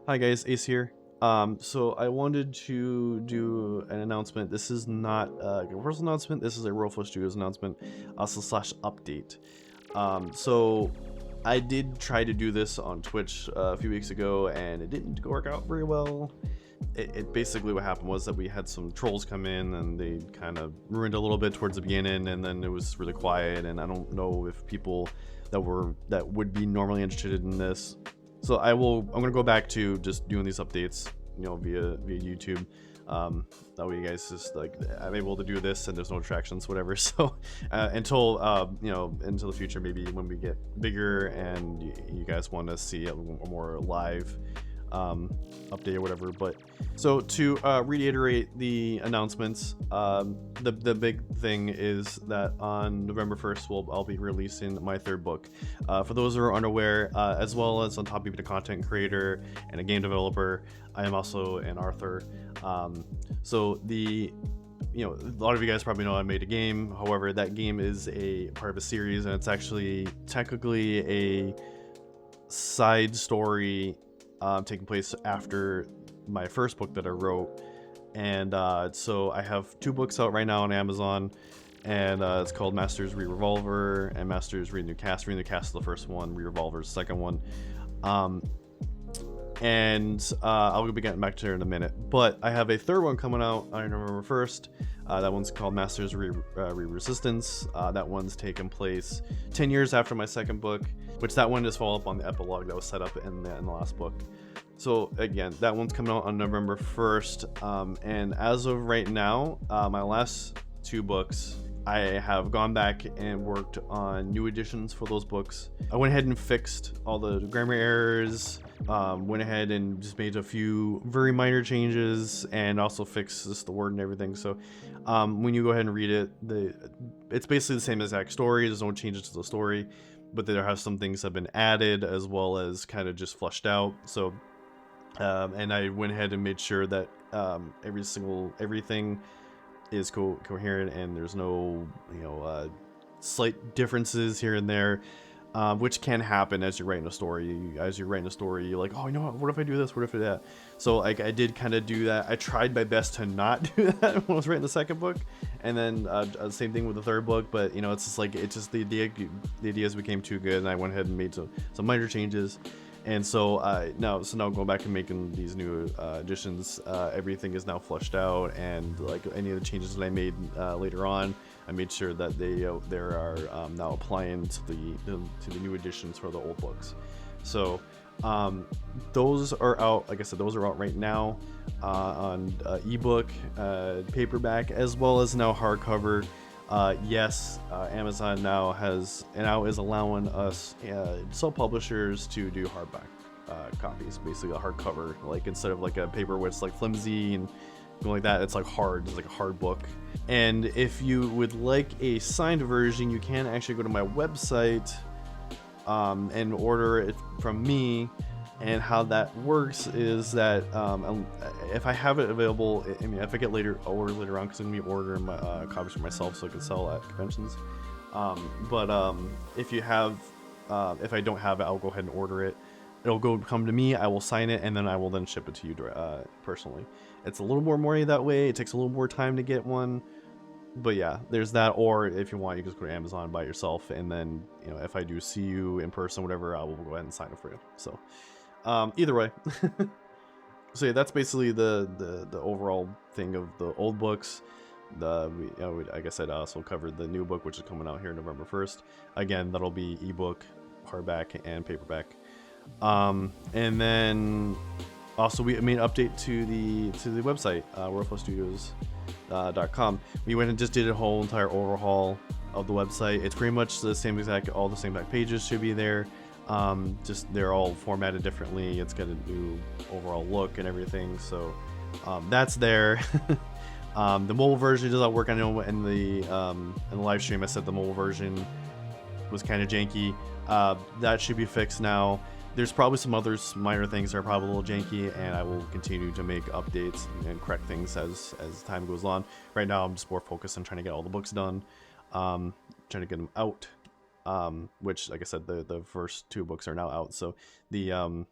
Hi guys, Ace here. So I wanted to do an announcement. This is not a personal announcement. This is a RFS Studios announcement, also slash update. So I did try to do this on Twitch a few weeks ago, and it didn't work out very well. It basically what happened was that we had some trolls come in, and they kind of ruined a little bit towards the beginning, and then it was really quiet. And I don't know if people that would be normally interested in this. So I'm gonna go back to just doing these updates, via YouTube. That way you guys just like I'm able to do this and there's no distractions, whatever. So until the future, maybe when we get bigger and you guys want to see a more live update or whatever. But so to reiterate the announcements, the big thing is that on November 1st I'll be releasing my third book. For those who are unaware, as well as on top of being a content creator and a game developer, I am also an author. So a lot of you guys probably know I made a game. However, that game is a part of a series, and it's actually technically a side story taking place after my first book that I wrote. And so I have two books out right now on Amazon, and it's called Masters Re-Revolver and Masters Read New Cast. Read New Cast is the first one, Re-Revolver is the second one. I'll be getting back to it in a minute. But I have a third one coming out on November 1st. That one's called Masters Re-Resistance. That one's taken place 10 years after my second book, which that one is follow up on the epilogue that was set up in the last book. So again, that one's coming out on November 1st. And as of right now, my last two books, I have gone back and worked on new editions for those books. I went ahead and fixed all the grammar errors, went ahead and just made a few very minor changes, and also fixed just the word and everything. So when you go ahead and read it, it's basically the same exact story. There's no changes to the story, but there have some things that have been added as well as kind of just flushed out. So and I went ahead and made sure that everything is coherent, and there's no slight differences here and there, which can happen as you're writing a story. As you're writing a story, you're like, oh, what if I do this, what if I do that? So like I did kind of do that. I tried my best to not do that when I was writing the second book, and then same thing with the third book. But it's just like the ideas became too good, and I went ahead and made some minor changes. And so now going back and making these new additions, everything is now flushed out, and like any of the changes that I made later on, I made sure that they are now applying to the new additions for the old books. So those are out. Like I said, those are out right now on ebook, paperback, as well as now hardcover. Yes, Amazon now is allowing us self-publishers to do hardback copies, basically a hardcover. Like instead of like a paper where it's like flimsy and going like that, it's like hard. It's like a hard book. And if you would like a signed version, you can actually go to my website and order it from me. And how that works is that if I have it available, if I get orders later on, because I'm going to be ordering my copies for myself so I can sell at conventions. If I don't have it, I'll go ahead and order it. It'll come to me, I will sign it, and then I will then ship it to you personally. It's a little more money that way. It takes a little more time to get one. But yeah, there's that. Or if you want, you can just go to Amazon by yourself, and then if I do see you in person, whatever, I will go ahead and sign it for you. So either way. So yeah, that's basically the overall thing of the old books. Like I said, I also covered the new book, which is coming out here November 1st. Again, that'll be ebook, hardback, and paperback. And then also we made an update to the website, RFSstudios.com. We went and just did a whole entire overhaul of the website. It's pretty much all the same exact pages should be there. Just they're all formatted differently. It's got a new overall look and everything. So that's there. The mobile version does not work. I know in the live stream I said the mobile version was kind of janky. That should be fixed now. There's probably some other minor things that are probably a little janky, and I will continue to make updates and correct things as time goes on. Right now I'm just more focused on trying to get all the books done, trying to get them out. Which, like I said, the first two books are now out. So the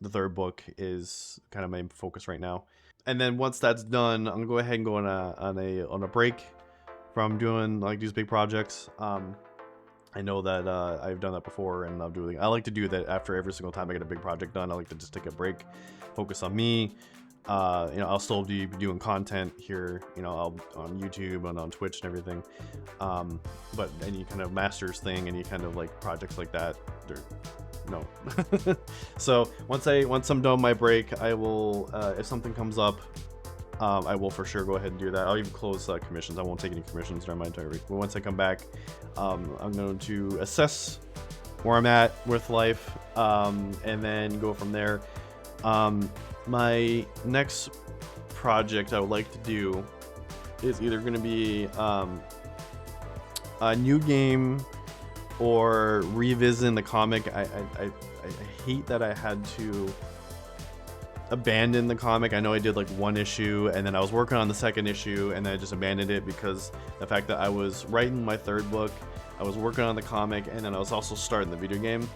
the third book is kind of my focus right now. And then once that's done, I'm gonna go ahead and go on a break from doing like these big projects. I know that I've done that before, and I like to do that after every single time I get a big project done. I like to just take a break, focus on me. I'll still be doing content here, I'll on YouTube and on Twitch and everything. But any kind of masters thing, any kind of like projects like that, no. So once I'm done my break, I will, if something comes up, I will for sure go ahead and do that. I'll even close commissions. I won't take any commissions during my entire week. But once I come back, I'm going to assess where I'm at with life, and then go from there. My next project I would like to do is either going to be a new game or revisiting the comic. I hate that I had to abandon the comic. I know I did like one issue, and then I was working on the second issue, and then I just abandoned it because the fact that I was writing my third book, I was working on the comic, and then I was also starting the video game,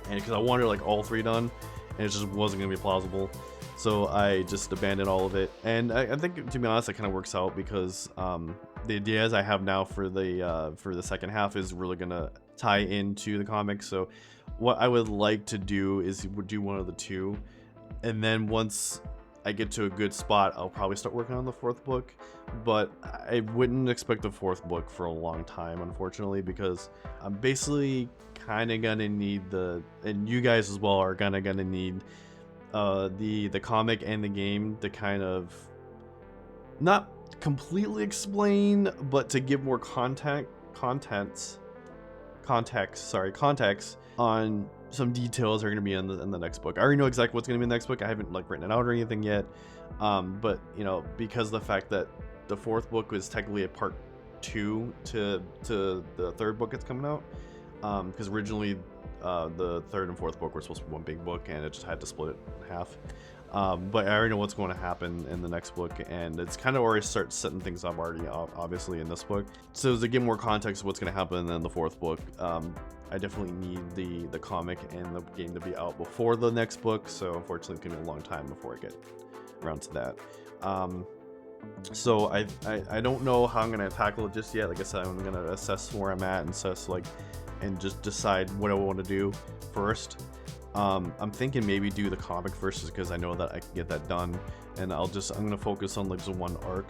and because I wanted like all three done, and it just wasn't gonna be plausible, so I just abandoned all of it. And I think, to be honest, it kind of works out because the ideas I have now for the second half is really gonna tie into the comic. So what I would like to do is do one of the two, and then once I get to a good spot, I'll probably start working on the fourth book. But I wouldn't expect the fourth book for a long time, unfortunately, because I'm basically kind of gonna need and you guys as well are gonna need the comic and the game to kind of not completely explain, but to give more context on some details are going to be in the next book. I already know exactly what's going to be in the next book. I haven't like written it out or anything yet, but because of the fact that the fourth book was technically a part 2 to the third book that's coming out, because originally the third and fourth book were supposed to be one big book, and it just had to split it in half. But I already know what's going to happen in the next book, and it's kind of already starts setting things up already, obviously, in this book. So to give more context of what's going to happen in the fourth book, I definitely need the comic and the game to be out before the next book. So unfortunately, it's going to be a long time before I get around to that. So I don't know how I'm going to tackle it just yet. Like I said, I'm going to assess where I'm at and and just decide what I want to do first. I'm thinking maybe do the comic first, because I know that I can get that done, and I'm gonna focus on like just one arc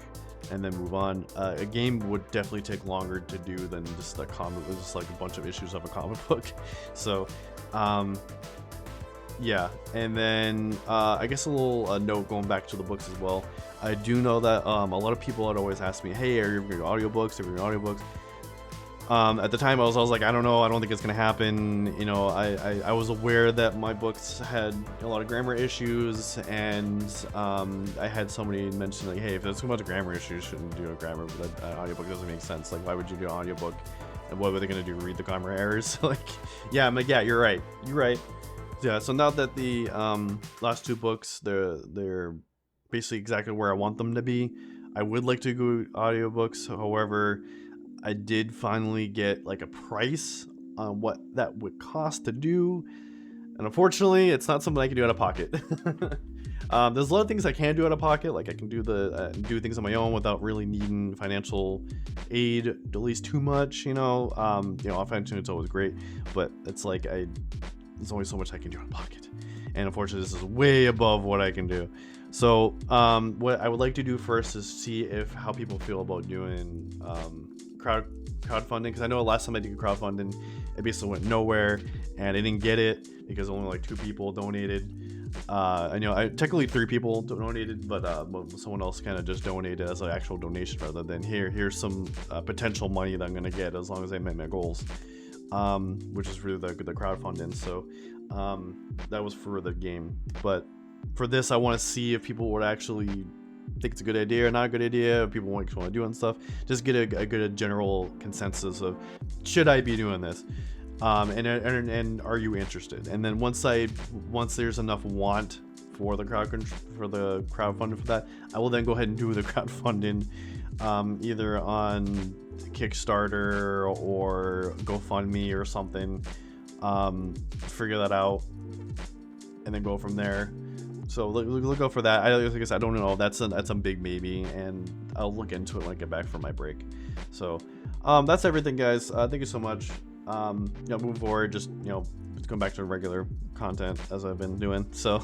and then move on. A game would definitely take longer to do than just a comic, just like a bunch of issues of a comic book. So yeah, and then I guess a little note going back to the books as well. I do know that a lot of people had always asked me, hey, are you reading audiobooks? At the time I was like, I don't know, I don't think it's gonna happen. I was aware that my books had a lot of grammar issues, and I had somebody mention like, hey, if there's too much grammar issues, you shouldn't do a grammar, but an audiobook doesn't make sense. Like, why would you do an audiobook, and what were they gonna do, read the grammar errors? Like, yeah, I'm like, yeah, you're right. Yeah, so now that the last two books, they're basically exactly where I want them to be, I would like to go audiobooks. However, I did finally get like a price on what that would cost to do, and unfortunately it's not something I can do out of pocket. There's a lot of things I can do out of pocket, like I can do do things on my own without really needing financial aid, at least too much. Financially it's always great, but it's like there's only so much I can do out of pocket, and unfortunately this is way above what I can do. So what I would like to do first is see how people feel about doing crowdfunding, because I know last time I did crowdfunding, it basically went nowhere, and I didn't get it because only like 2 people donated. Technically 3 people donated, but someone else kind of just donated as an actual donation rather than here's some potential money that I'm gonna get as long as I met my goals, which is for the crowdfunding. So that was for the game, but for this I want to see if people would actually think it's a good idea or not a good idea, if people want to do and stuff. Just get a good general consensus of, should I be doing this, and are you interested? And then once there's enough want for the crowdfunding for that, I will then go ahead and do the crowdfunding, either on Kickstarter or GoFundMe or something. Figure that out. and then go from there. So look out for that. Like I said, I don't know. That's a big maybe, and I'll look into it when I get back from my break. So that's everything, guys. Thank you so much. Moving forward, just going back to regular content as I've been doing. So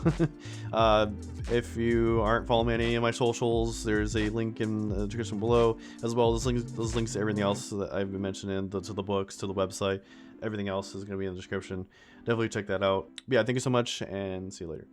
if you aren't following me on any of my socials, there's a link in the description below, as well as those links to everything else that I've been mentioning, to the books, to the website. Everything else is going to be in the description. Definitely check that out. But yeah, thank you so much, and see you later.